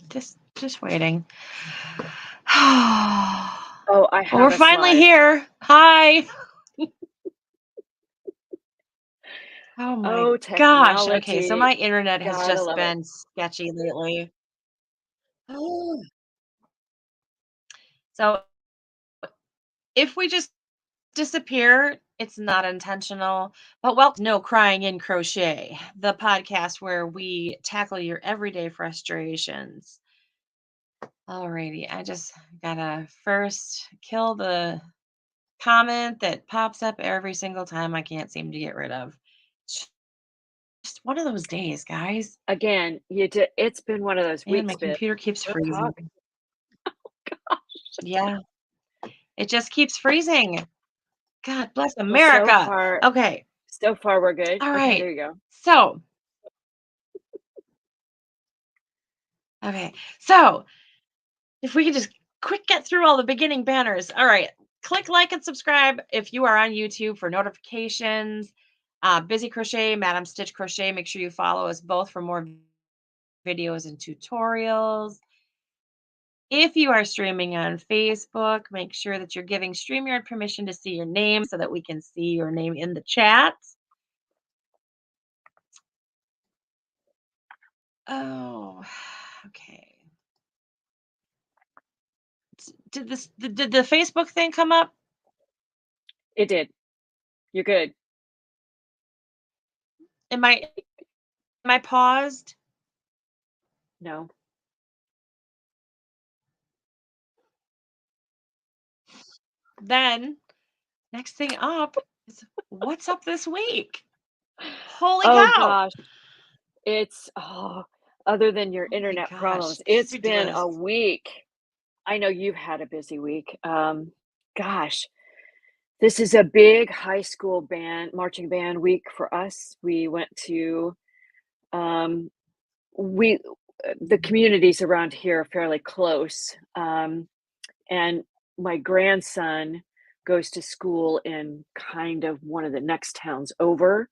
Just waiting. Oh, I Well, have we're a finally slide. here. Hi. Oh my Oh, gosh. Okay, so technology. my internet has Gotta just love it. been sketchy lately. Oh. So if we just disappear, it's not intentional. But welcome to No Crying in Crochet, the podcast where we tackle your everyday frustrations. Alrighty, I just gotta first kill the comment that pops up every single time I can't seem to get rid of. It's just one of those days, guys. Again, it's been one of those And weeks, my but computer keeps don't talk. freezing. Yeah, it just keeps freezing. God bless Well, America. Okay, so far we're good. all Okay, right. there you go. So, okay, so if we could just quick get through all the beginning banners. All right, click like and subscribe if you are on YouTube for notifications. Busy Crochet, Madam Stitch Crochet. Make sure you follow us both for more videos and tutorials. If you are streaming on Facebook, make sure that you're giving StreamYard permission to see your name so that we can see your name in the chat. Oh, okay. Did the Facebook thing come up? It did. You're good. Am I paused? No. Then next thing up is what's up this week? Holy Oh cow. gosh. Other than your Oh my internet gosh, problems, this is it's been ridiculous. a week. I know you've had a busy week. Gosh, this is a big high school marching band week for us. We went to, um, we, the communities around here are fairly close. And my grandson goes to school in kind of one of the next towns over,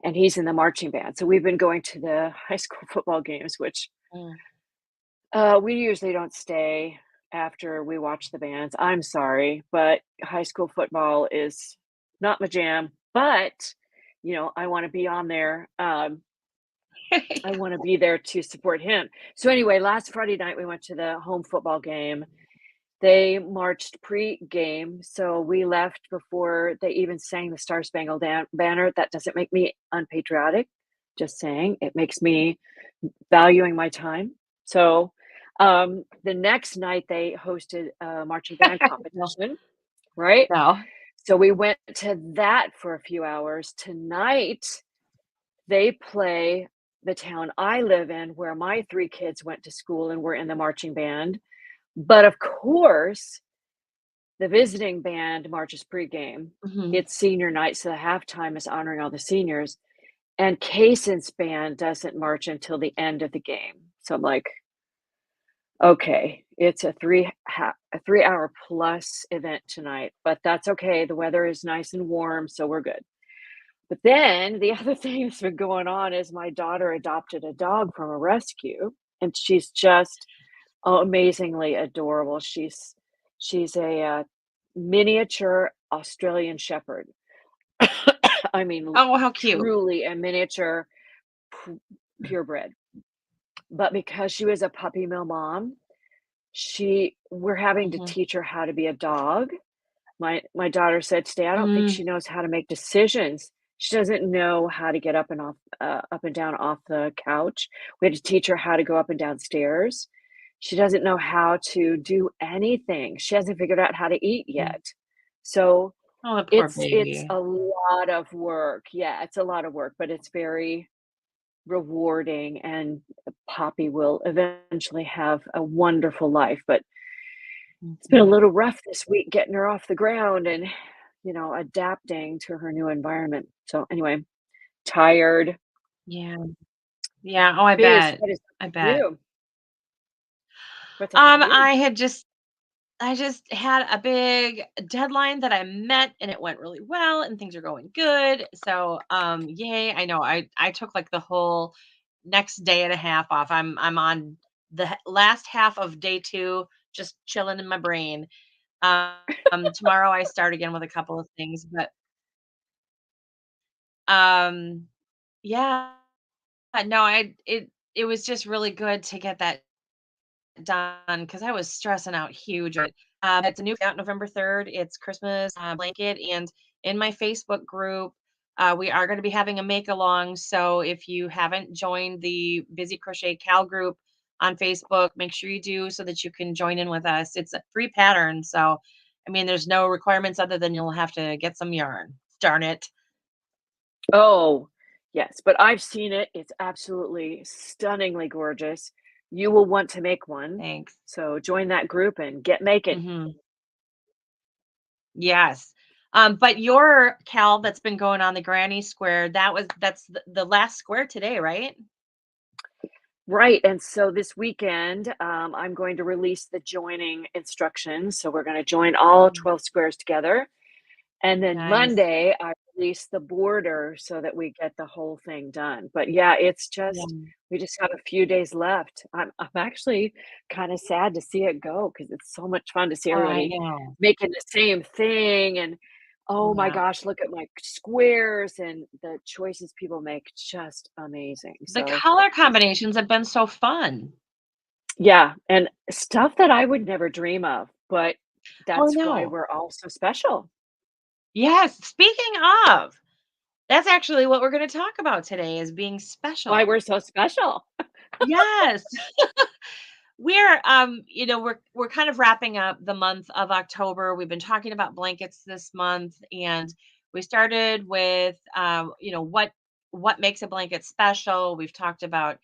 and he's in the marching band. So we've been going to the high school football games, which Mm. we usually don't stay after we watch the bands. I'm sorry, but high school football is not my jam. But I want to be on there. I want to be there to support him. So anyway, last Friday night we went to the home football game. They marched pre-game, so we left before they even sang the Star Spangled Banner. That doesn't make me unpatriotic. Just saying, it makes me valuing my time. So, the next night they hosted a marching band No, competition, right? no. So we went to that for a few hours. Tonight, they play the town I live in where my 3 kids went to school and were in the marching band. But of course, the visiting band marches pregame. Mhm. It's senior night, so the halftime is honoring all the seniors. And Kaysen's band doesn't march until the end of the game. So I'm like, okay, it's a 3-hour plus event tonight, but that's okay. The weather is nice and warm, so we're good. But then the other thing that's been going on is my daughter adopted a dog from a rescue, and she's just amazingly adorable. She's a miniature Australian Shepherd. I mean, Oh, how cute. truly a miniature purebred. But because she was a puppy mill mom, we're having to Mhm. teach her how to be a dog. My daughter said today, "I don't think Mm. she knows how to make decisions. She doesn't know how to get up and down off the couch. We had to teach her how to go up and down stairs. She doesn't know how to do anything. She hasn't figured out how to eat Mm. yet." So Oh, the poor it's baby. a lot of work. Yeah, it's a lot of work, but it's very rewarding, and Poppy will eventually have a wonderful life, but it's been a Mhm. little rough this week getting her off the ground and, adapting to her new environment. So anyway, tired. Yeah. Yeah. Oh, I Biz, bet. what is up I with bet. you? What's up with you? I just had a big deadline that I met and it went really well and things are going good. So, yay. I know I took like the whole next day and a half off. I'm on the last half of day 2, just chilling in my brain. Tomorrow I start again with a couple of things, but um, yeah, no, it was just really good to get that done because I was stressing out huge. It's a new out November 3rd. It's Christmas blanket, and in my Facebook group, we are going to be having a make along. So if you haven't joined the Busy Crochet Cal group on Facebook, make sure you do so that you can join in with us. It's a free pattern, so I mean, there's no requirements other than you'll have to get some yarn. Darn it! Oh, yes, but I've seen it. It's absolutely stunningly gorgeous. You will want to make one. Thanks. So join that group and get making. Hmm. Yes. But your Cal that's been going on the granny square, that's the last square today, right? Right. And so this weekend, I'm going to release the joining instructions. So we're going to join all Mhm. 12 squares together. And then Nice. Monday, I release the border so that we get the whole thing done. But yeah, it's Yeah. just we just have a few days left. I'm actually kind of sad to see it go because it's so much fun to see Oh, I everybody know. making the same thing. And oh my Yeah. gosh, look at my squares and the choices people make, just amazing. The So color combinations have been so fun. yeah, and stuff that I would never dream of, but Oh, that's why no. we're all so special. Yes. Speaking of, that's actually what we're going to talk about today is being Why special. we're so special. Yes. We're kind of wrapping up the month of October. We've been talking about blankets this month, and we started with what makes a blanket special. We've talked about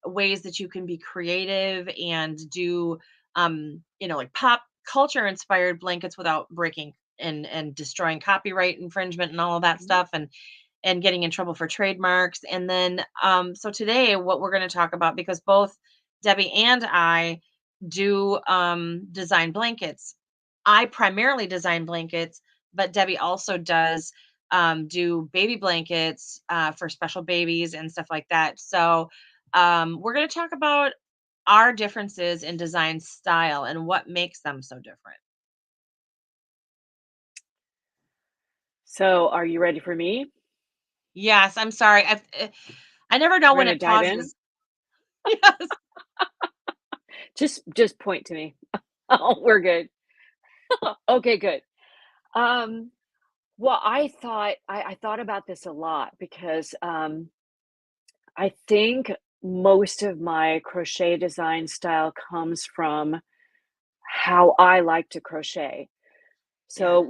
ways that you can be creative and do like pop culture inspired blankets without breaking and destroying copyright infringement and all of that Mhm. stuff, and getting in trouble for trademarks. And then, so today, what we're going to talk about, because both Debbie and I do design blankets. I primarily design blankets, but Debbie also does do baby blankets for special babies and stuff like that. So, we're going to talk about our differences in design style and what makes them so different. So, are you ready for me? Yes, I'm sorry. I never know We're when gonna it dive in. pauses. Yes. Just point to me. Oh, we're good. Okay, good. Um, well, I thought about this a lot because I think most of my crochet design style comes from how I like to crochet. Yeah. So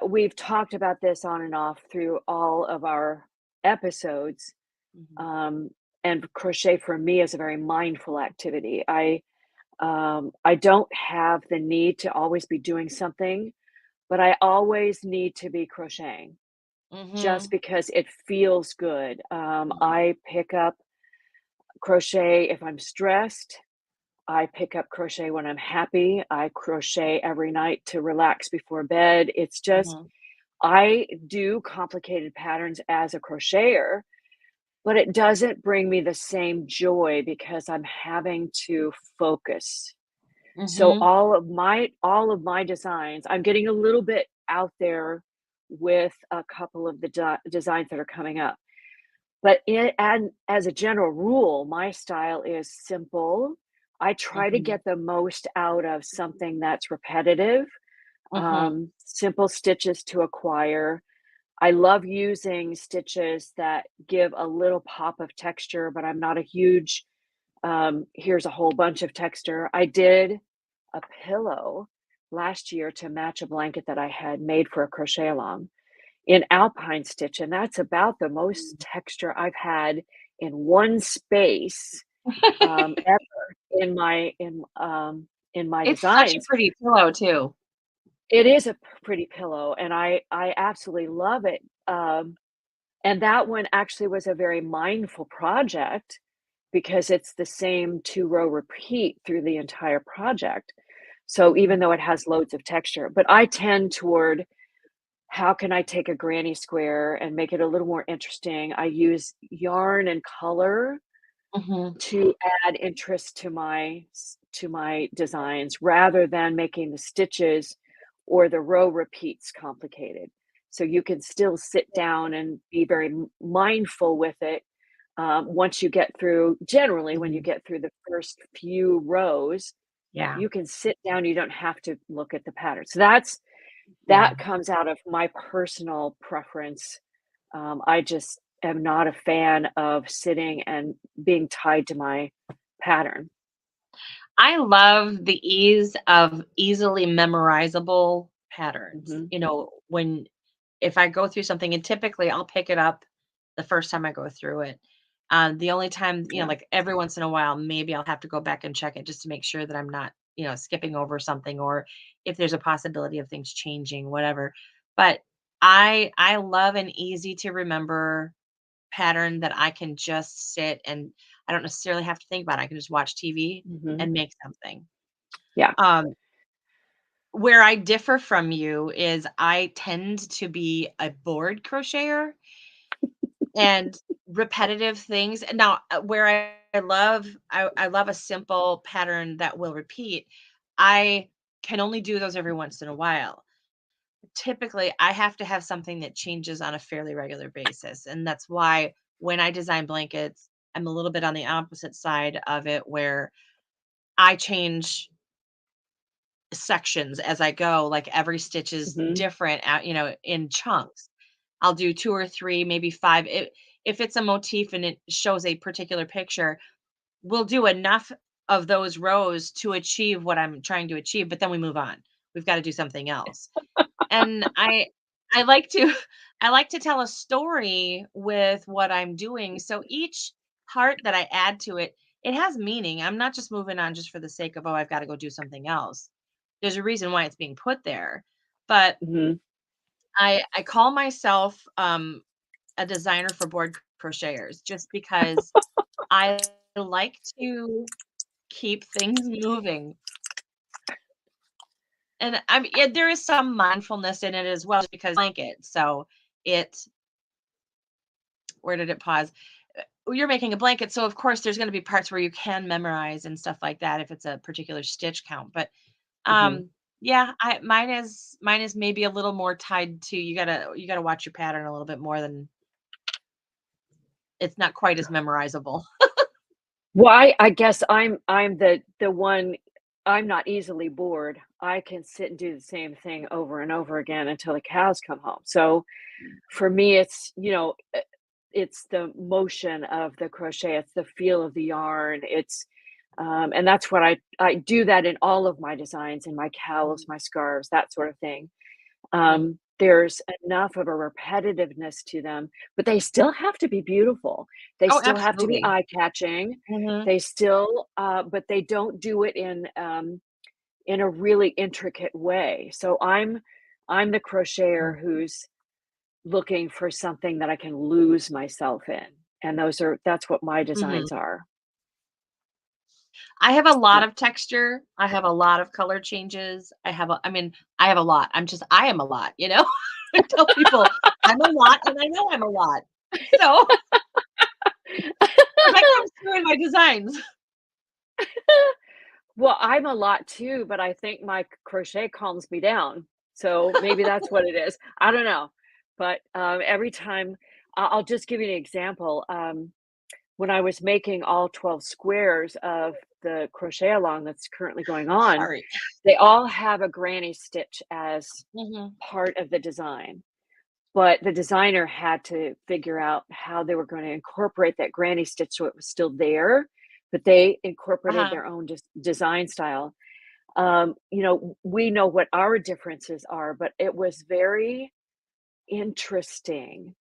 we've talked about this on and off through all of our episodes. Mhm. Um, and crochet for me is a very mindful activity. I don't have the need to always be doing something, but I always need to be crocheting just Mhm. because it feels good. Mhm. I pick up crochet if I'm stressed. I pick up crochet when I'm happy. I crochet every night to relax before bed. It's just, Mhm. I do complicated patterns as a crocheter, but it doesn't bring me the same joy because I'm having to focus. So Mhm. all of my designs, I'm getting a little bit out there with a couple of the designs that are coming up. But and as a general rule, my style is simple. I try to Mhm. get the most out of something that's repetitive, Mhm. simple stitches to acquire. I love using stitches that give a little pop of texture, but I'm not a huge, here's a whole bunch of texture. I did a pillow last year to match a blanket that I had made for a crochet along in alpine stitch, and that's about the most texture I've had in one space, ever in my It's such a designs. pretty pillow too. It is a pretty pillow, and I absolutely love it, and that one actually was a very mindful project because it's the same 2-row repeat through the entire project. So Mhm. even though it has loads of texture, but I tend toward how can I take a granny square and make it a little more interesting? I use yarn and color Mhm. to add interest to my designs rather than making the stitches or the row repeats complicated. So you can still sit down and be very mindful with it. Once you get through, generally, when you Mhm. get through the first few rows, Yeah. you can sit down. You don't have to look at the pattern. So Yeah. that comes out of my personal preference. I just am not a fan of sitting and being tied to my pattern. I love the ease of easily memorizable patterns. Mhm. When if I go through something, and typically I'll pick it up the first time I go through it. The only time, Yeah. like every once in a while, maybe I'll have to go back and check it just to make sure that I'm not, skipping over something, or if there's a possibility of things changing, whatever. But I love an easy to remember pattern that I can just sit and I don't necessarily have to think about it. I can just watch TV Mhm. and make something. Yeah. Um, where I differ from you is I tend to be a bored crocheter and repetitive things. And now, where I love a simple pattern that will repeat. I can only do those every once in a while. Typically, I have to have something that changes on a fairly regular basis, and that's why when I design blankets, I'm a little bit on the opposite side of it, where I change sections as I go, like every stitch is Mhm. different in chunks. I'll do 2 or 3, maybe 5. If it's a motif and it shows a particular picture, we'll do enough of those rows to achieve what I'm trying to achieve, but then we move on. We've got to do something else. And I like to I like to tell a story with what I'm doing. So each part that I add to it, it has meaning. I'm not just moving on just for the sake of, oh, I've got to go do something else. There's a reason why it's being put there. But Mhm. I call myself a designer for board crocheters just because I like to keep things moving. And I mean, yeah, there is some mindfulness in it as well, just because blanket. So it where did it pause? You're making a blanket, so of course there's going to be parts where you can memorize and stuff like that if it's a particular stitch count. But Mhm. yeah, I mine is maybe a little more tied to you gotta watch your pattern a little bit more than it's not quite as memorizable. Well, I guess I'm the one. I'm not easily bored. I can sit and do the same thing over and over again until the cows come home. So for me, it's the motion of the crochet, it's the feel of the yarn, and that's what I do that in all of my designs, in my cowls, Mhm, my scarves, that sort of thing. mhm. There's enough of a repetitiveness to them, but they still have to be beautiful. They Oh, still have to be absolutely. eye-catching. Mhm, They still, but they don't do it in a really intricate way. So I'm the crocheter mhm, who's looking for something that I can lose myself in, and that's what my mhm. designs are. I have a lot Yeah. of texture. I have a lot of color changes. I mean, I have a lot. I am a lot. I tell people I'm a lot and I know I'm a lot. So that comes through in my designs. Well, I'm a lot too, but I think my crochet calms me down. So maybe that's what it is. I don't know. But every time, I'll just give you an example. When I was making all 12 squares of the crochet along that's currently going on, Sorry. they all have a granny stitch as Mhm, part of the design. But the designer had to figure out how they were going to incorporate that granny stitch so it was still there, but they incorporated uh-huh, their own design style. We know what our differences are, but it was very interesting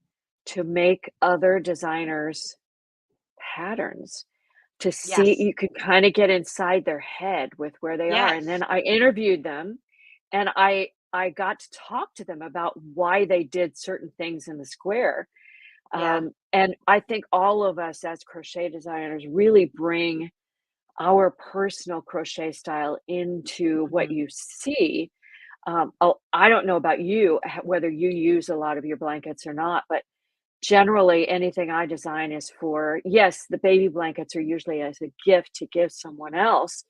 to make other designers' patterns, to see yes, you could kind of get inside their head with where they are. And yes, then I interviewed them and I got to talk to them about why they did certain things in the square. yeah, And I think all of us as crochet designers really bring our personal crochet style into what mhm. you see. I don't know about you, whether you use a lot of your blankets or not, but generally, anything I design is for yes, the baby blankets are usually as a gift to give someone else,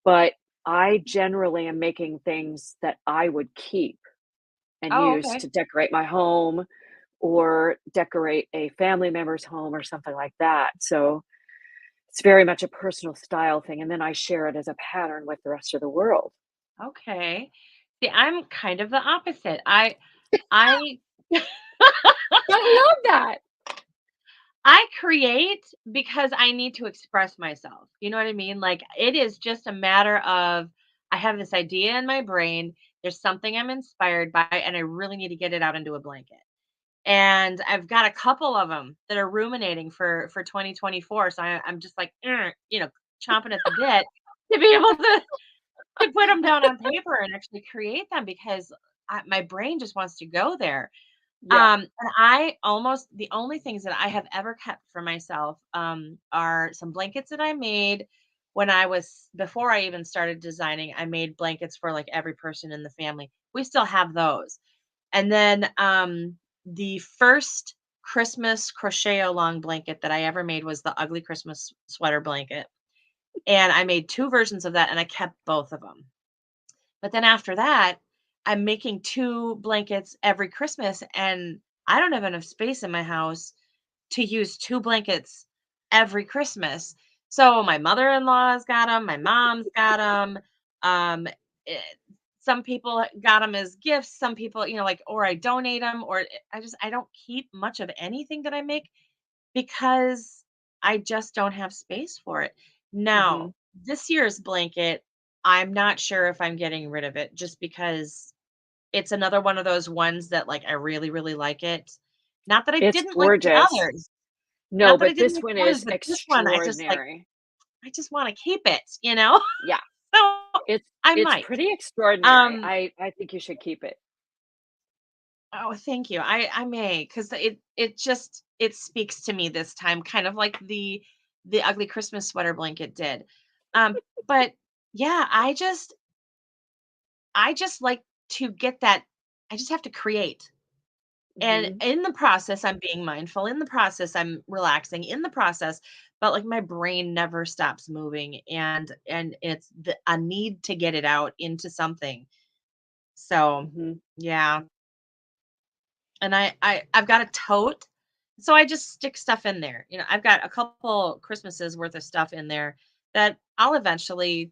but I generally am making things that I would keep and Oh, use okay. to decorate my home or decorate a family member's home or something like that. So it's very much a personal style thing, and then I share it as a pattern with the rest of the world. Okay. See, I'm kind of the opposite. I I love that. I create because I need to express myself. You know what I mean? Like it is just a matter of I have this idea in my brain. There's something I'm inspired by, and I really need to get it out into a blanket. And I've got a couple of them that are ruminating for 2024. So I'm just like, chomping at the bit to be able to put them down on paper and actually create them because my brain just wants to go there. Yeah. And I almost the only things that I have ever kept for myself, are some blankets that I made when I was before I even started designing. I made blankets for like every person in the family. We still have those. And then the first Christmas crochet along blanket that I ever made was the ugly Christmas sweater blanket. And I made two versions of that and I kept both of them. But then after that, I'm making 2 blankets every Christmas, and I don't have enough space in my house to use 2 blankets every Christmas. So my mother-in-law's got them, my mom's got them. Um, eh, some people got them as gifts, some people, like, or I donate them, or I don't keep much of anything that I make because I just don't have space for it. Now, Mhm. this year's blanket, I'm not sure if I'm getting rid of it just because it's another one of those ones that like I really, really like it. Not that I It's didn't like the gorgeous. others. No, Not that I but didn't this like one the others, is but this one extraordinary. I just want to keep it. Yeah, So I it's might. pretty extraordinary. Um I think you should keep it. oh, thank you. I may cuz it speaks to me this time kind of like the ugly Christmas sweater blanket did. But yeah, I just like to get that I just have to create. And Mhm. in the process, I'm being mindful. In the process, I'm relaxing. In the process, but like my brain never stops moving, and it's a need to get it out into something. So, Mhm. yeah. And I've got a tote, so I just stick stuff in there. I've got a couple Christmases worth of stuff in there that I'll eventually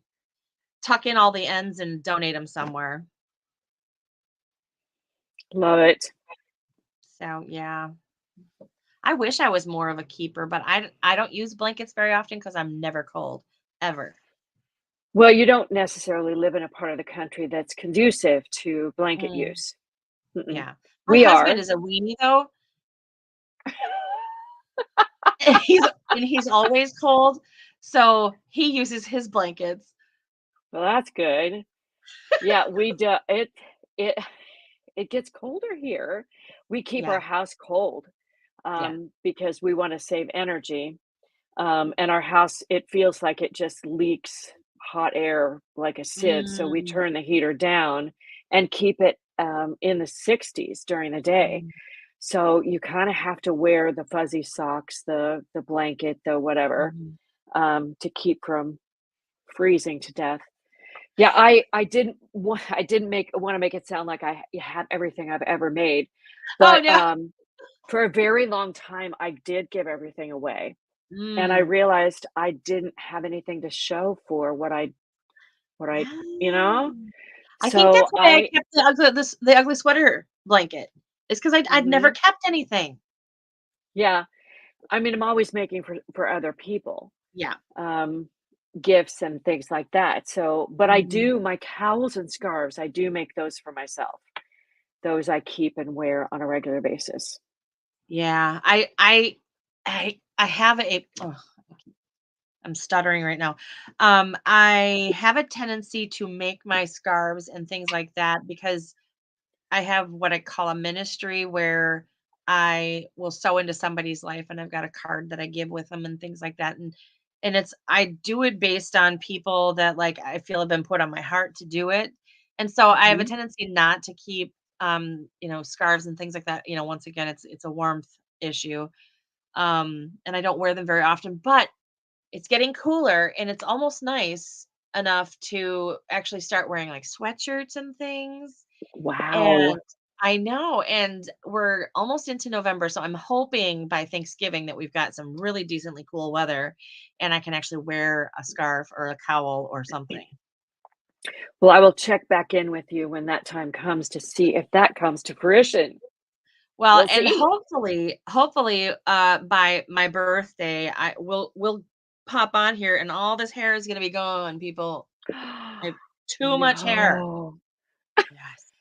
tuck in all the ends and donate them somewhere. Love it. So, yeah. I wish I was more of a keeper, but I don't use blankets very often because 'cause I'm never cold, ever. Well, you don't necessarily live in a part of the country that's conducive to blanket Mm, use. Mm-mm. yeah. My We husband are. is a weenie though, and he's always cold, so he uses his blankets. Well, that's good. Yeah, we do it it gets colder here. We keep our Yeah. house cold, Yeah. because we wanna save energy, and our house, it feels like it just leaks hot air like a sieve, so we Mm, turn the heater down and keep it, in the 60s during the day. mm, So you kinda have to wear the fuzzy socks, the blanket, the whatever, mhm. to keep from freezing to death. Yeah, I didn't wa I didn't make wanna make it sound like I have everything I've ever made, Oh, but, no. for a very long time, I did give everything away, and I Mm. realized I didn't have anything to show for what I you Ah. know? I think So that's why I kept the ugly sweater blanket. It's because I'd never Mhm. kept anything. Yeah, I mean, I'm always making for other people, Yeah. um, gifts and things like that, so but I Mhm. do my cowls and scarves, I do make those for myself. Those I keep and wear on a regular basis. Yeah. I have a ugh, I'm stuttering right now. I have a tendency to make my scarves and things like that because I have what I call a ministry where I will sew into somebody's life and I've got a card that I give with them and things like that. And it's I do it based on people that like I feel have been put on my heart to do it. And so I have a Mhm. tendency not to keep scarves and things like that. Once again, it's a warmth issue. And I don't wear them very often, but it's getting cooler and it's almost nice enough to actually start wearing like sweatshirts and things. Wow. And I know, and we're almost into November, so I'm hoping by Thanksgiving that we've got some really decently cool weather and I can actually wear a scarf or a cowl or something. Well, I will check back in with you when that time comes to see if that comes to fruition. Well, We'll and see. hopefully, by my birthday, I will pop on here and all this hair is gonna be gone, people. I have too much hair. No. Yes.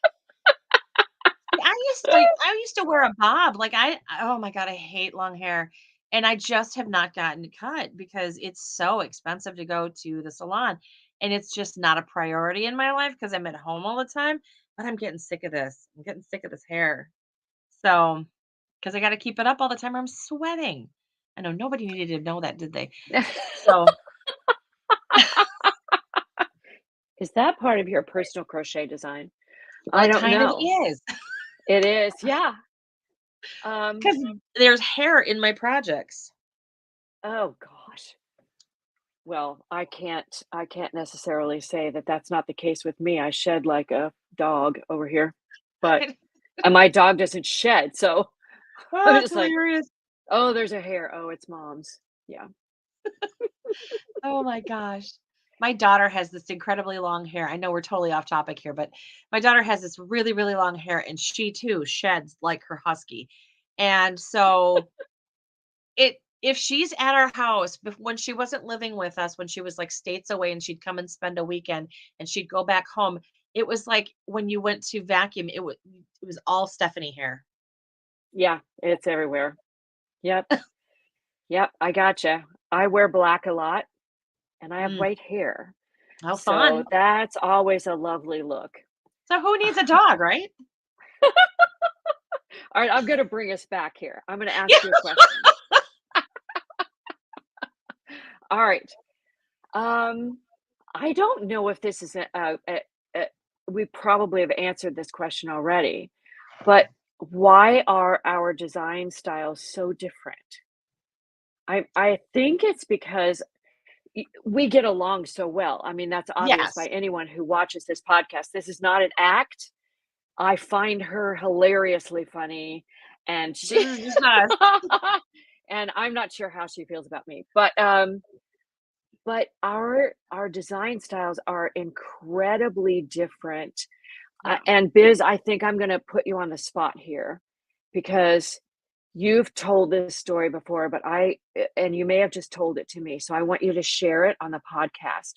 See, I used to wear a bob, like, oh my god, I hate long hair, and I just have not gotten it cut because it's so expensive to go to the salon, and it's just not a priority in my life because 'cause I'm at home all the time, but I'm getting sick of this. I'm getting sick of this hair. So, because I gotta keep it up all the time or I'm sweating. I know nobody needed to know that, did they? So Is that part of your personal crochet design? well, I it don't kind of know. is, It is, yeah. Um, because there's hair in my projects. oh gosh. Well, I can't necessarily say that that's not the case with me. I shed like a dog over here, but and my dog doesn't shed, so Oh, I'm that's just like, hilarious. "Oh, there's a hair. Oh, it's mom's." Yeah. Oh my gosh. My daughter has this incredibly long hair. I know we're totally off topic here, but my daughter has this really, really long hair and she too sheds like her husky. And so if she's at our house, when she wasn't living with us, when she was like states away and she'd come and spend a weekend and she'd go back home, it was like when you went to vacuum, it was all Stephanie hair. Yeah, it's everywhere. Yep, yep, I gotcha. I wear black a lot, and I have Mm, white hair, how so fun. that's always a lovely look. So who needs a dog, right? Alright, I'm gonna bring us back here. I'm gonna Yeah. ask you a question. Alright, um, I don't know if this is a we probably have answered this question already, but why are our design styles so different? I think it's because we get along so well. I mean, that's obvious by Yes. anyone who watches this podcast. This is not an act. I find her hilariously funny, and This she is just us. and I'm not sure how she feels about me, but our design styles are incredibly different. Yeah. And Biz, I think I'm going to put you on the spot here because you've told this story before, but and you may have just told it to me. So I want you to share it on the podcast.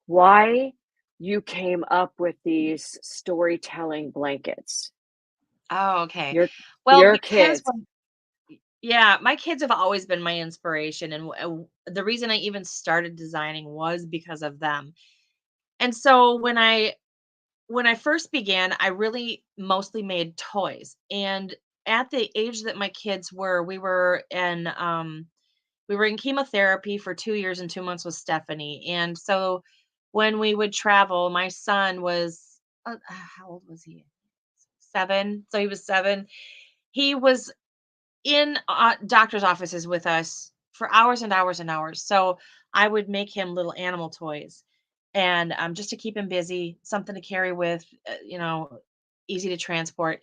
Why you came up with these storytelling blankets. Oh, okay. Your Well, your because kids. when yeah, my kids have always been my inspiration, and the reason I even started designing was because of them. And so when I first began, I really mostly made toys. And at the age that my kids were, we were in chemotherapy for 2 years and 2 months with Stephanie. And so when we would travel, my son was how old was he? 7. So he was 7. He was in doctor's offices with us for hours and hours and hours. So I would make him little animal toys, and just to keep him busy, something to carry with, easy to transport.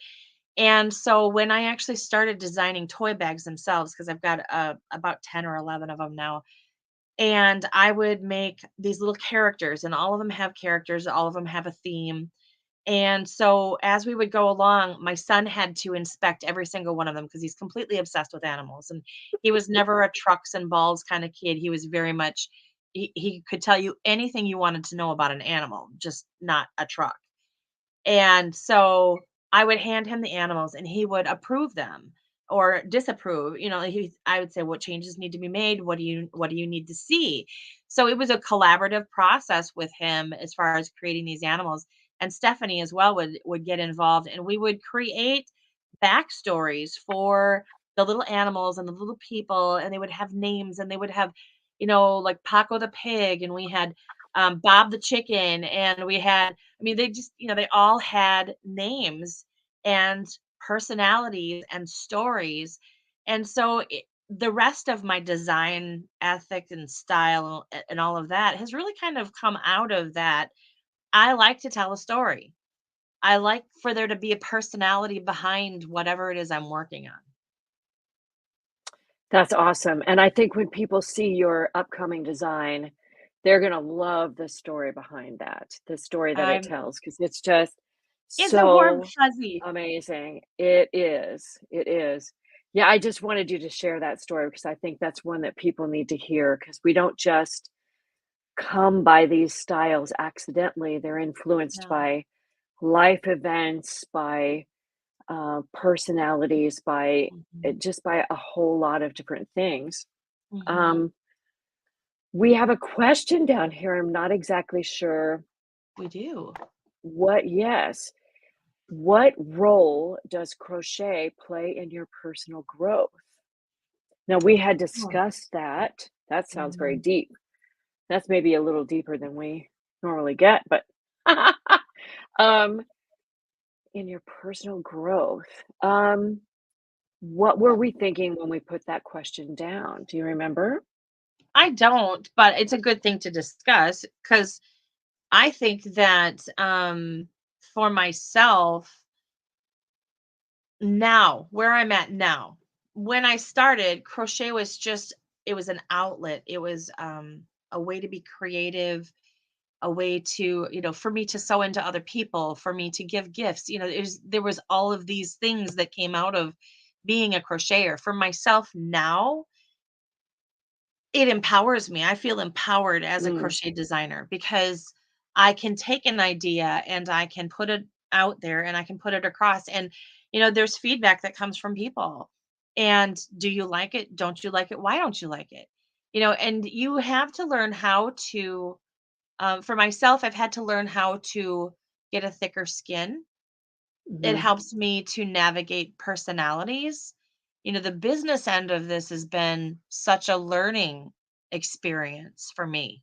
And so when I actually started designing toy bags themselves, because I've got about 10 or 11 of them now, and I would make these little characters, and all of them have characters, all of them have a theme. And so as we would go along, my son had to inspect every single one of them because he's completely obsessed with animals. And he was never a trucks and balls kind of kid. He was very much, he could tell you anything you wanted to know about an animal, just not a truck. And so I would hand him the animals and he would approve them or disapprove. I would say what changes need to be made, what do you need to see? So it was a collaborative process with him as far as creating these animals. And Stephanie as well would get involved and we would create backstories for the little animals and the little people, and they would have names, and they would have, like Paco the pig, and we had Bob the chicken, and we had, I mean, they just, they all had names and personalities and stories. And so the rest of my design ethic and style and all of that has really kind of come out of that. I like to tell a story. I like for there to be a personality behind whatever it is I'm working on. That's awesome, and I think when people see your upcoming design, they're gonna love the story behind that, the story that it I'm tells, because it's just It's a warm so fuzzy. amazing. It is. Yeah, I just wanted you to share that story because I think that's one that people need to hear. Because we don't just come by these styles accidentally, they're influenced No. by life events, by, personalities, by Mhm. just by a whole lot of different things. Mhm. Um, we have a question down here. I'm not exactly sure We do. what yes. What role does crochet play in your personal growth? Now, we had Oh. discussed that. That sounds very Mhm. deep. That's maybe a little deeper than we normally get, but um, in your personal growth, what were we thinking when we put that question down? Do you remember? I don't, but it's a good thing to discuss because I think that for myself now, where I'm at now, when I started, crochet was just it was an outlet. It was a way to be creative, a way to, for me to sew into other people, for me to give gifts. There was all of these things that came out of being a crocheter. For myself now, it empowers me. I feel empowered as a Mm, crochet designer because I can take an idea and I can put it out there and I can put it across. And, there's feedback that comes from people. And do you like it? Don't you like it? Why don't you like it? And you have to learn how to, for myself, I've had to learn how to get a thicker skin. It mhm. helps me to navigate personalities. The business end of this has been such a learning experience for me.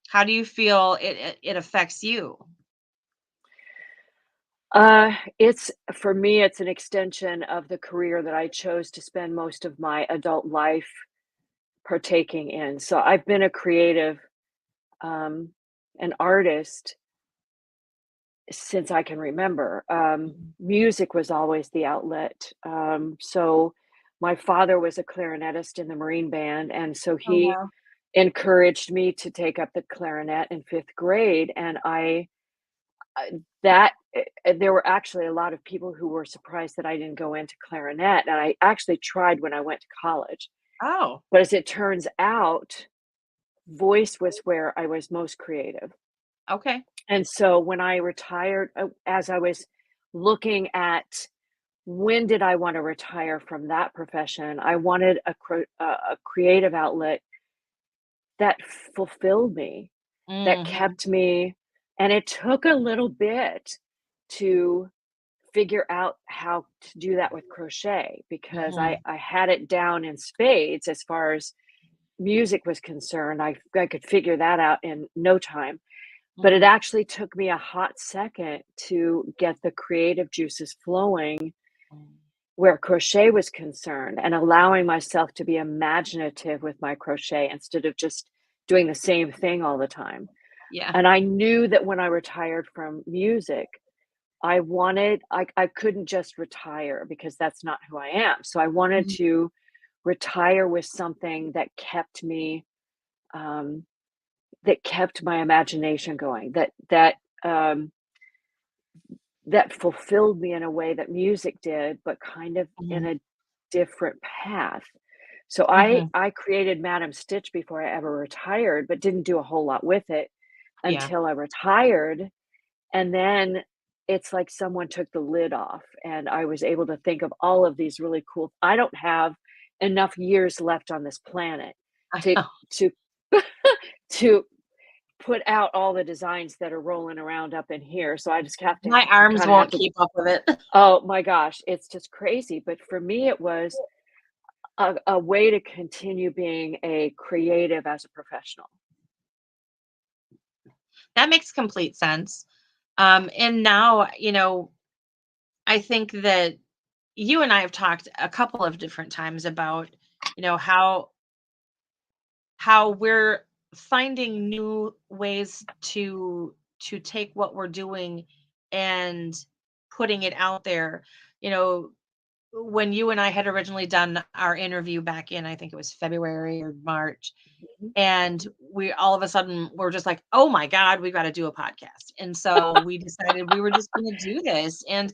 How do you feel it affects you? It's for me, it's an extension of the career that I chose to spend most of my adult life partaking in. So I've been a creative, um, an artist since I can remember. Mhm. Music was always the outlet. So my father was a clarinetist in the Marine Band, and so Oh, he wow. encouraged me to take up the clarinet in fifth grade. And that there were actually a lot of people who were surprised that I didn't go into clarinet. And I actually tried when I went to college. Oh, But as it turns out, voice was where I was most creative. okay. And so when I retired, as I was looking at when did I want to retire from that profession, I wanted a creative outlet that fulfilled me, that Mhm. kept me, and it took a little bit to figure out how to do that with crochet because I Mhm. I had it down in spades as far as music was concerned. I could figure that out in no time. But it Mhm. actually took me a hot second to get the creative juices flowing Mm. where crochet was concerned and allowing myself to be imaginative with my crochet instead of just doing the same thing all the time. Yeah. And I knew that when I retired from music, I couldn't just retire because that's not who I am. So I wanted Mhm. to retire with something um, that kept my imagination going, um, that fulfilled me in a way that music did, but kind of in Mhm. a different path. So I Mhm. I created Madam Stitch before I ever retired, but didn't do a whole lot with it Yeah. until I retired, and then it's like someone took the lid off, and I was able to think of all of these really cool I don't have enough years left on this planet I to know. to to put out all the designs that are rolling around up in here, so I just have to My arms kinda have won't to keep up with it. oh my gosh, it's just crazy, but for me, it was a way to continue being a creative as a professional. That makes complete sense. And now, I think that you and I have talked a couple of different times about, how we're finding new ways to take what we're doing and putting it out there. You know, when you and I had originally done our interview back in, I think it was February or March, Mhm. and we all of a sudden were just like, oh my God, we've got to do a podcast. And so we decided we were just going to do this. And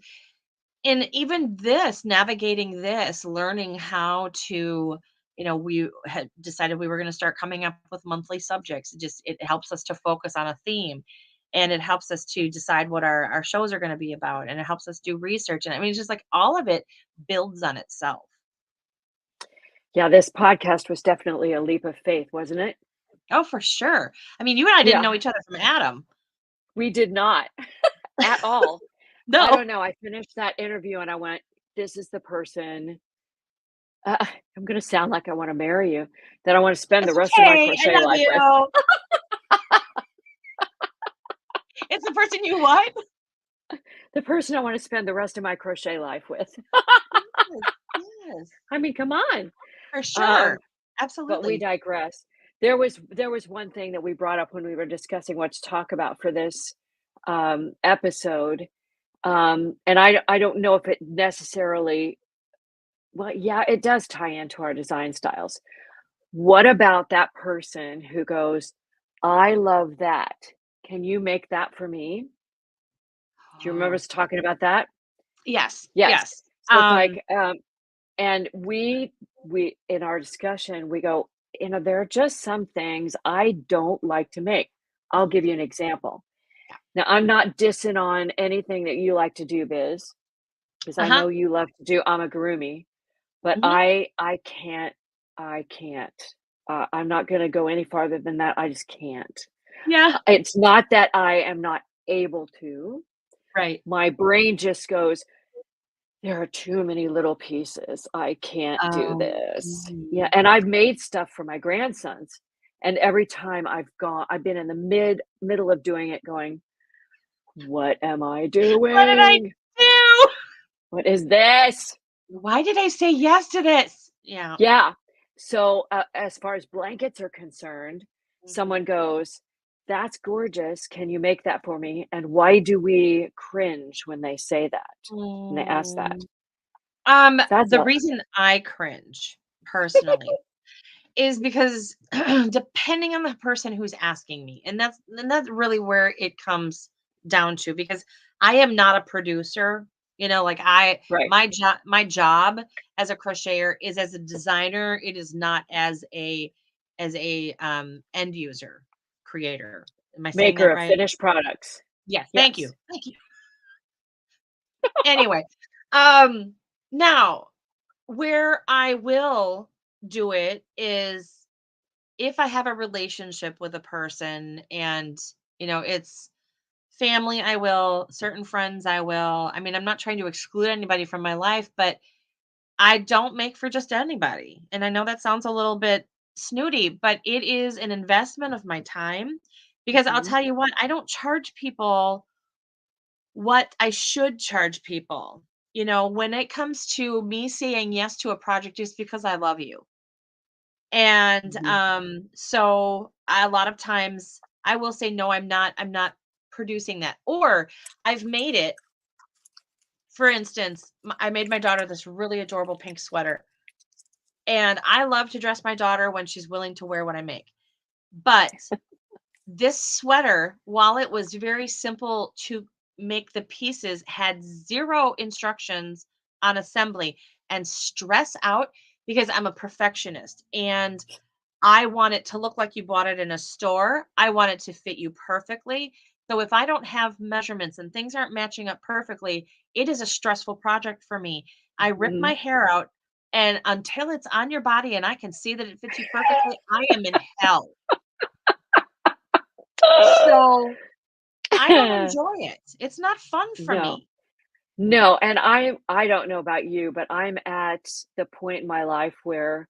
even this, navigating this, learning how to, we had decided we were going to start coming up with monthly subjects. It helps us to focus on a theme, and it helps us to decide what our shows are going to be about, and it helps us do research. And I mean, it's just like all of it builds on itself. Yeah, this podcast was definitely a leap of faith, wasn't it? Oh, for sure. I mean, you and I didn't Yeah, know each other from Adam. we did not at all. I No, don't know. I finished that interview and I went, "This is the person." I'm going to sound like I want to marry you, that I want to spend the it's rest of my okay. I crochet love life with. you. It's the person you what? The person I want to spend the rest of my crochet life with. Yes, yes, I mean, come on. for Um, sure. but we Absolutely. digress. There was one thing that we brought up when we were discussing what to talk about for this episode. And I don't know if it necessarily, well, yeah, it does tie into our design styles. What about that person who goes, "I love that. Can you make that for me?" Do you remember Oh, us talking about that? yes, Yes. yes. So it's like, and we in our discussion, we go, there are just some things I don't like to make. I'll give you an example. Yeah. Now, I'm not dissing on anything that you like to do, Biz, because I Uh-huh. know you love to do amigurumi, but Mhm. I can't. I'm not gonna go any farther than that. I just can't. Yeah. It's not that I am not able to. Right. My brain just goes, "There are too many little pieces. I can't do this." Yeah, Mhm. and I've made stuff for my grandsons, and every time I've been in the middle of doing it going, "What am I What did I doing? do? What is this?" Why did I say yes to this? Yeah. Yeah. So, as far as blankets are concerned, Mhm. someone goes, "That's gorgeous. Can you make that for me?" And why do we cringe when they say that? When they ask that? Mm. That's The a reason I cringe personally is because depending on the person who's asking me, and that's really where it comes down to, because I am not a producer, like right. my job as a crocheter is as a designer, it is not as a end user creator. Am I saying Maker that of right? finished products. Yes, thank Yes. you. Thank you. Anyway, um now where I will do it is if I have a relationship with a person and, it's family, I will, certain friends, I will. I mean, I'm not trying to exclude anybody from my life, but I don't make for just anybody. And I know that sounds a little bit snooty, but it is an investment of my time, because I'll Mhm. tell you what, I don't charge people what I should charge people. When it comes to me saying yes to a project just because I love you. And, Mhm. so a lot of times I will say, "No, I'm not producing that." Or I've made it, for instance, I made my daughter this really adorable pink sweater, and I love to dress my daughter when she's willing to wear what I make. But this sweater, while it was very simple to make the pieces, had 0 instructions on assembly and stress out because I'm a perfectionist, and I want it to look like you bought it in a store. I want it to fit you perfectly. So if I don't have measurements and things aren't matching up perfectly, it is a stressful project for me. I rip Mhm. my hair out, and until it's on your body and I can see that it fits you perfectly, I am in hell. So I don't enjoy it. It's not fun for No. me. No, and I don't know about you, but I'm at the point in my life where,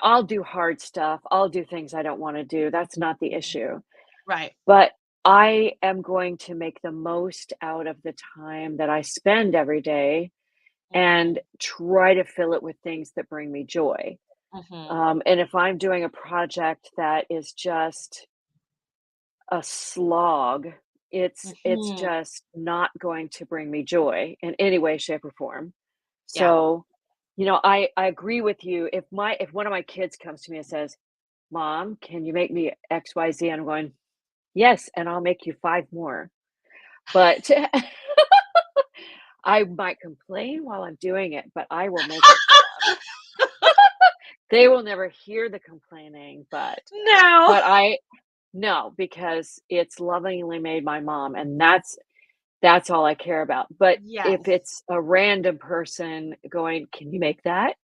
I'll do hard stuff. I'll do things I don't wanna do. That's not the Mhm. issue. Right. But I am going to make the most out of the time that I spend every day, and try to fill it with things that bring me joy. Mhm. And if I'm doing a project that is just a slog, it's Mhm. just not going to bring me joy in any way, shape, or form. Yeah. So, I agree with you. If one of my kids comes to me and says, "Mom, can you make me XYZ?" And I'm going, "Yes, and I'll make you 5 more." But I might complain while I'm doing it, but I will make it for them. They will never hear the complaining, but No. I no, because it's lovingly made by mom, and that's all I care about. But if Yes. it's a random person going, "Can you make that?"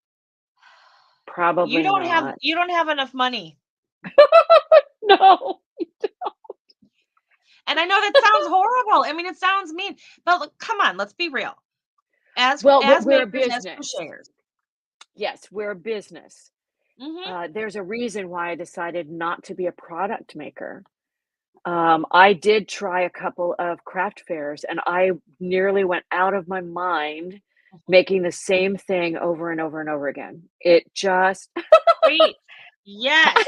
Probably not. You don't have enough money. No. And I know that sounds horrible. I mean, it sounds mean, but look, come on, let's be real. Well, but As we're a makers, as business. crocheters. Yes, we're a business. Mhm. There's a reason why I decided not to be a product maker. I did try a couple of craft fairs, and I nearly went out of my mind making the same thing over and over and over again. It just Great. Yes.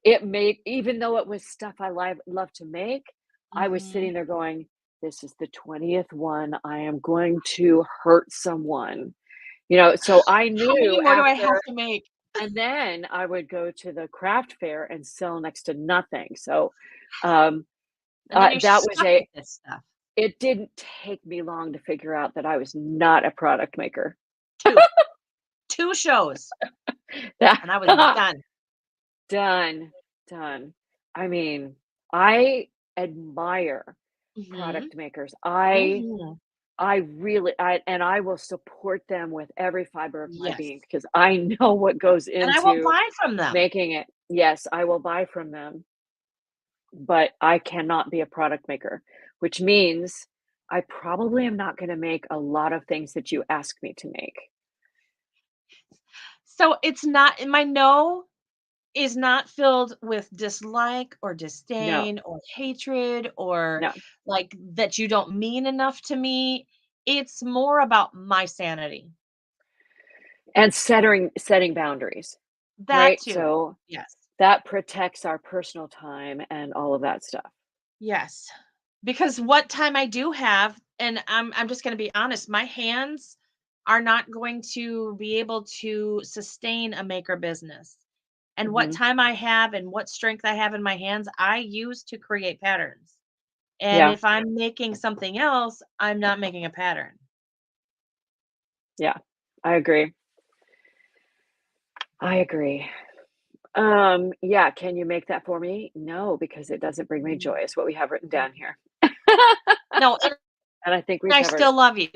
it made even though it was stuff I love to make, I was Mhm. sitting there going, "This is the 20th one. I am going to hurt someone." So I How many knew more do I after have to make? and then I would go to the craft fair and sell next to nothing. So, um, And then you're that was stuck a with this stuff. it didn't take me long to figure out that I was not a product maker. 2. 2 shows, That and I was done. done, done. I mean, I admire Mhm. product makers. I Mhm. I really and I will support them with every fiber of my Yes. being because I know what goes And I will into buy from them. making it. Yes, I will buy from them, but I cannot be a product maker, which means I probably am not gonna make a lot of things that you ask me to make. So it's not my no is not filled with dislike or No, disdain or hatred or no. like that you don't mean enough to me. It's more about my sanity. And setting boundaries, That right? too. So Yes. that protects our personal time and all of that stuff. Yes. Because what time I do have, and I'm just going to be honest, my hands are not going to be able to sustain a maker business. And what Mhm. time I have and what strength I have in my hands, I use to create patterns. And Yeah, if I'm making something else, I'm not making a pattern. yeah. I agree. I agree. Yeah, can you make that for me? No, because it doesn't bring me Mm, joy, is what we have written mm. down here. No, and And I think we I covered it. still love you.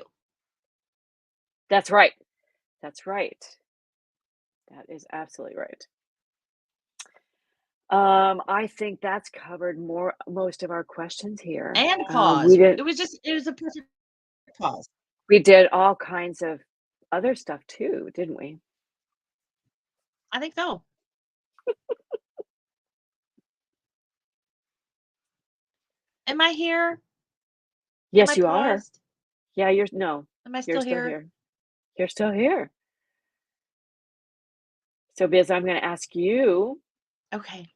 That's right. That's right. That is absolutely right. I think that's covered most of our questions here. And We pause. did It was a perfect pause. we did all kinds of other stuff too, didn't we? I think so. Am I here? Am I Yes, you are. paused? Yeah, you're no, Am I you're still still here? here. You're still here. So, Biz, I'm gonna ask you, Okay.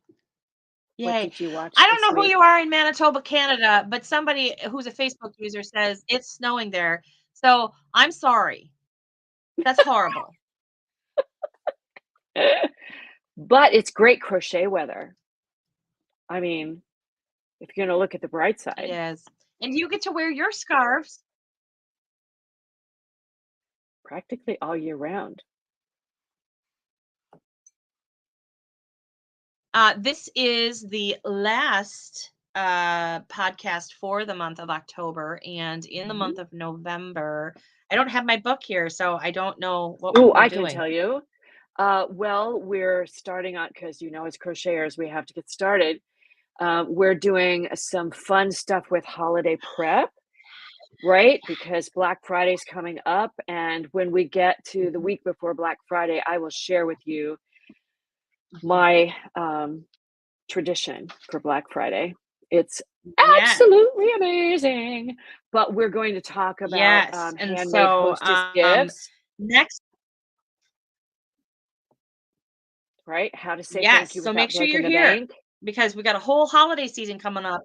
what Yay. did you watch I don't this know who week? you are in Manitoba, Canada, but somebody who's a Facebook user says it's snowing there. So I'm sorry. That's horrible. But it's great crochet weather. I mean, if you're gonna look at the bright It side, is. And you get to wear your scarves. practically all year round. This is the last podcast for the month of October. And in the Mhm. month of November, I don't have my book here, so I don't know what Ooh, we're I can doing. tell you. Well, we're starting on because as crocheters, we have to get started. We're doing some fun stuff with holiday prep, right? Because Black Friday's coming up, and when we get to the Mhm, week before Black Friday, I will share with you mhm. my tradition for Black Friday. It's Yes. absolutely amazing. But we're going to talk about, Yes. And handmade so, hostess gifts, next, right? How to say thank yes. you So make without sure breaking you're the here bank. because we got a whole holiday season coming up.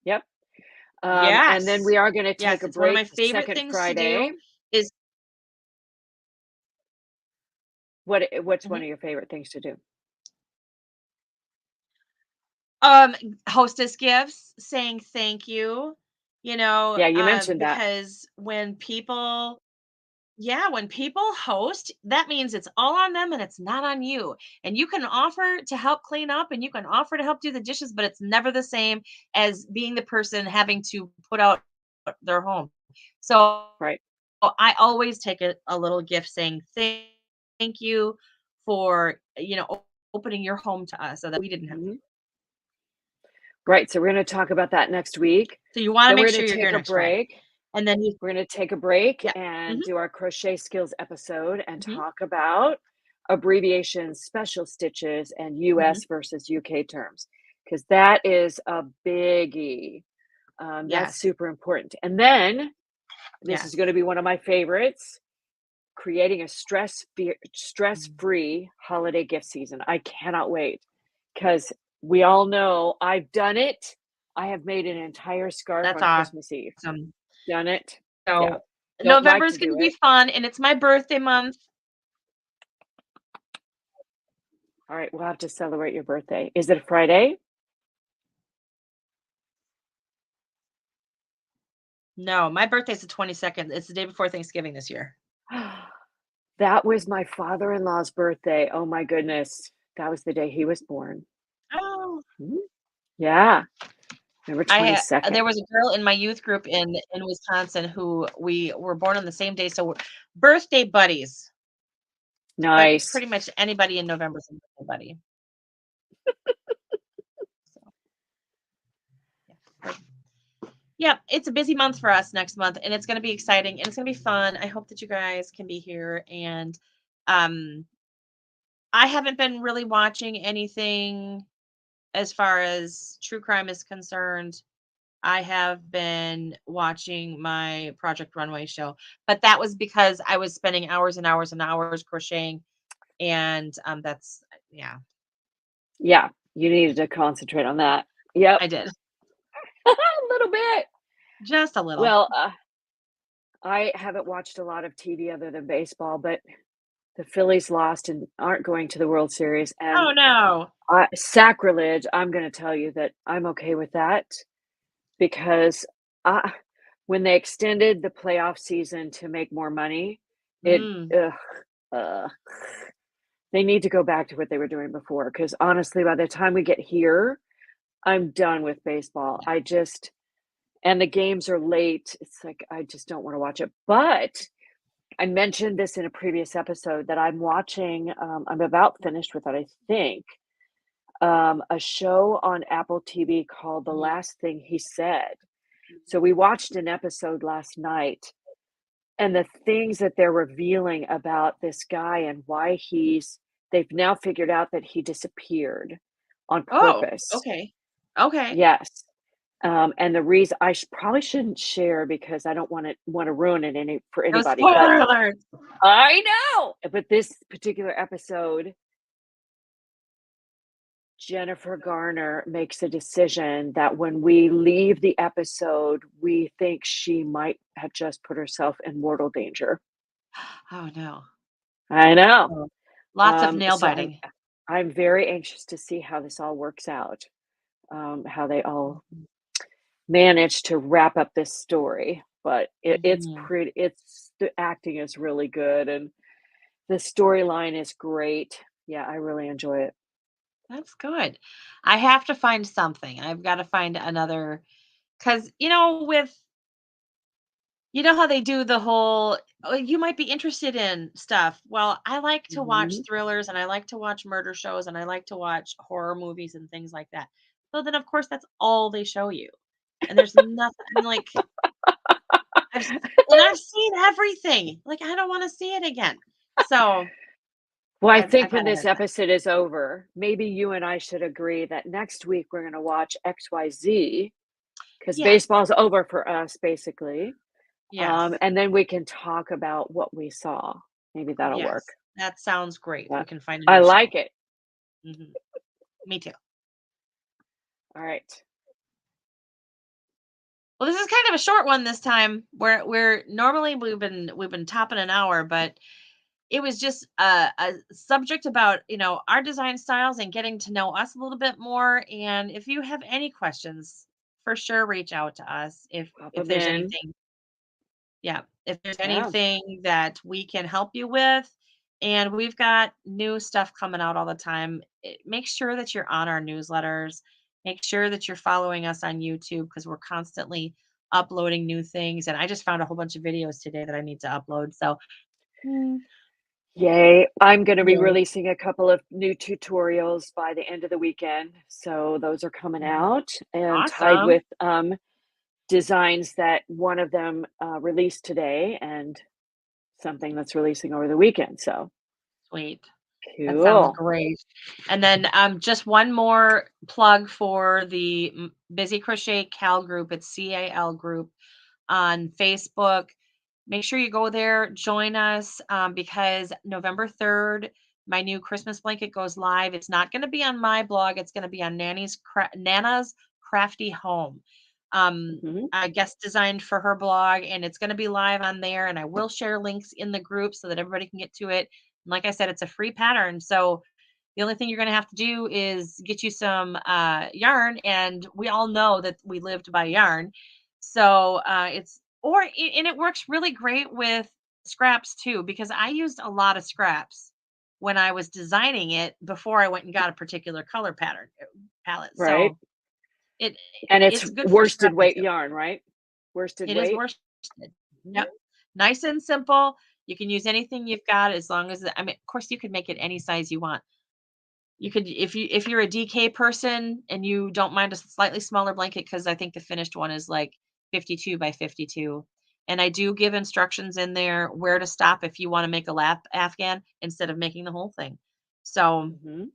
Yep. And then Yes. we are gonna take Yes. a It's one of my break the favorite second things to do Friday. is What's one Mhm. of your favorite things to do? um hostess gifts, saying thank you, Yeah, you mentioned that. because when people yeah, when people host, that means it's all on them and it's not on you. And you can offer to help clean up and you can offer to help do the dishes, but it's never the same as being the person having to put out their home. So Right. I always take a little gift saying thank you for, opening your home to us so that we didn't have. Mhm. Right, so we're gonna talk about that next week. So you want to Then make we're gonna sure you're here take a next Friday. break. And then you We're gonna take a break yeah. and Mhm. do our crochet skills episode and Mhm. talk about abbreviations, special stitches, and Mhm. US versus UK terms, because that is a biggie. That's Yes. super important. And then this is Yes. gonna be one of my favorites, creating a Mhm. stress-free holiday gift season. I cannot wait because we all know I've done it. I have made an entire scarf That's on Christmas Eve. awesome. Done it. Yeah. So Don't like November is to going do to be it. fun, and it's my birthday month. All right, we'll have to celebrate your birthday. Is it a Friday? No, my birthday's the 22nd. It's the day before Thanksgiving this year. That was my father-in-law's birthday. Oh my goodness. That was the day he was born. Oh. Mhm. Yeah, November There 22nd. was a girl in my youth group in Wisconsin who we were born on the same day, so we're birthday buddies. Like Nice. pretty much anybody in November is a birthday buddy. So yeah. Yeah, it's a busy month for us next month, and it's going to be exciting and it's going to be fun. I hope that you guys can be here. And um, I haven't been really watching anything as far as true crime is concerned. I have been watching my Project Runway show, but that was because I was spending hours and hours and hours crocheting, and that's yeah, Yeah, you needed to concentrate on that. Yep. I did A little bit. just a little. Well, I haven't watched a lot of TV other than baseball, but the Phillies lost and aren't going to the World Series, and Oh no! sacrilege, I'm gonna tell you that I'm okay with that because, uh, when they extended the playoff season to make more money, it Mm. ugh, ugh, they need to go back to what they were doing before. Because honestly, by the time we get here, I'm done with baseball. Yeah. I just and the games are late, it's like, I just don't wanna watch it, but I mentioned this in a previous episode that I'm watching, I'm about finished with it, I think, a show on Apple TV called The Mhm. Last Thing He Said. So we watched an episode last night, and the things that they're revealing about this guy and why they've now figured out that he disappeared on Oh, purpose. okay, okay. Yes. And the reason probably shouldn't share because I don't wanna ruin it for No anybody, but spoiler alert. I know! But this particular episode, Jennifer Garner makes a decision that when we leave the episode, we think she might have just put herself in mortal danger. Oh no. I know. Oh, lots of nail So biting. I'm very anxious to see how this all works out, how they all Mhm. manage to wrap up this story. But Mhm. the acting is really good and the storyline is great. Yeah, I really enjoy it. That's good. I have to find something. I've got to find another because how they do the whole oh, you might be interested in stuff. Well, I like to watch Mhm. thrillers and I like to watch murder shows and I like to watch horror movies and things like that. So then of course that's all they show you. And there's nothing I'm like I've seen everything. Like I don't want to see it again. So Well, I I've think had when a this hard time. episode is over, maybe you and I should agree that next week we're gonna watch XYZ because Yes. baseball's over for us, basically. Yes. And then we can talk about what we saw. Maybe that'll work. Yes. That sounds great. Yeah. We can find a I new show. like it. Mhm. Me too. All right. Well, this is kind of a short one this time. We're normally we've been topping an hour, but it was just a subject about our design styles and getting to know us a little bit more. And if you have any questions, for sure reach out to us Pop if them there's in. anything. Yeah, if there's Yeah. anything that we can help you with, and we've got new stuff coming out all the time. Make sure that you're on our newsletters. Make sure that you're following us on YouTube because we're constantly uploading new things. And I just found a whole bunch of videos today that I need to upload. So, mm, Yay. I'm going to be yay. releasing a couple of new tutorials by the end of the weekend. So those are coming Mhm. out and tied Awesome. with designs that one of them released today and something that's releasing over the weekend. So Sweet. That sounds cool. great. And then just one more plug for the Busy Crochet Cal group. It's CAL group on Facebook. Make sure you go there, join us because November 3rd, my new Christmas blanket goes live. It's not going to be on my blog, it's going to be on Nana's Crafty Home. Hmm. I guest designed for her blog, and it's going to be live on there. And I will share links in the group so that everybody can get to it. And like I said, it's a free pattern. So the only thing you're going to have to do is get you some yarn. And we all know that we live to buy yarn. So and it works really great with scraps too, because I used a lot of scraps when I was designing it before I went and got a particular color pattern palette. Right. So it And it's it's good for worsted scrapping weight too. yarn, right? Worsted It is weight. worsted. Mhm. Yep. Nice and simple. You can use anything you've got as long as I mean, of course, you could make it any size you want. You could if you're a DK person and you don't mind a slightly smaller blanket, because I think the finished one is like 52 by 52. And I do give instructions in there where to stop if you want to make a lap Afghan instead of making the whole thing. So Mhm.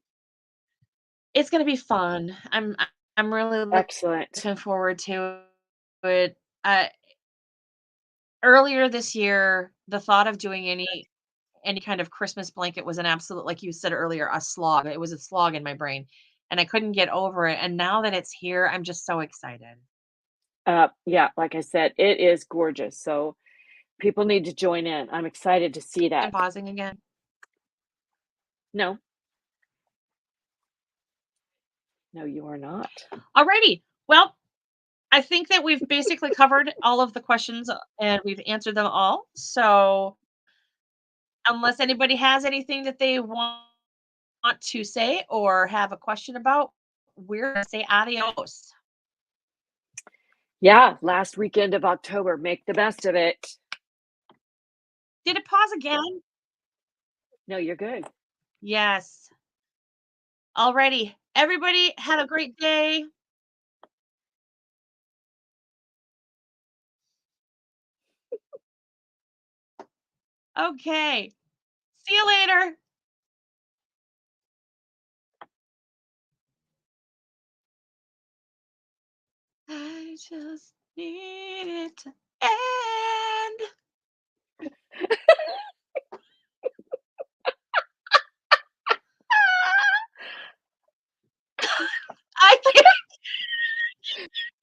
it's gonna be fun. I'm really Excellent. looking forward to it. Earlier this year, the thought of doing any kind of Christmas blanket was an absolute, like you said earlier, a slog. It was a slog in my brain, and I couldn't get over it, and now that it's here, I'm just so excited. Yeah, like I said, it is gorgeous. So people need to join in. I'm excited to see And that. pausing again. No, no, you are not. Alrighty. Well, I think that we've basically covered all of the questions, and we've answered them all. So, unless anybody has anything that they want to say or have a question about, we're gonna say adios. Yeah, last weekend of October. Make the best of it. Did it pause again? No, you're good. Yes. Alrighty. Everybody have a great day. Okay. See you later. I just needed to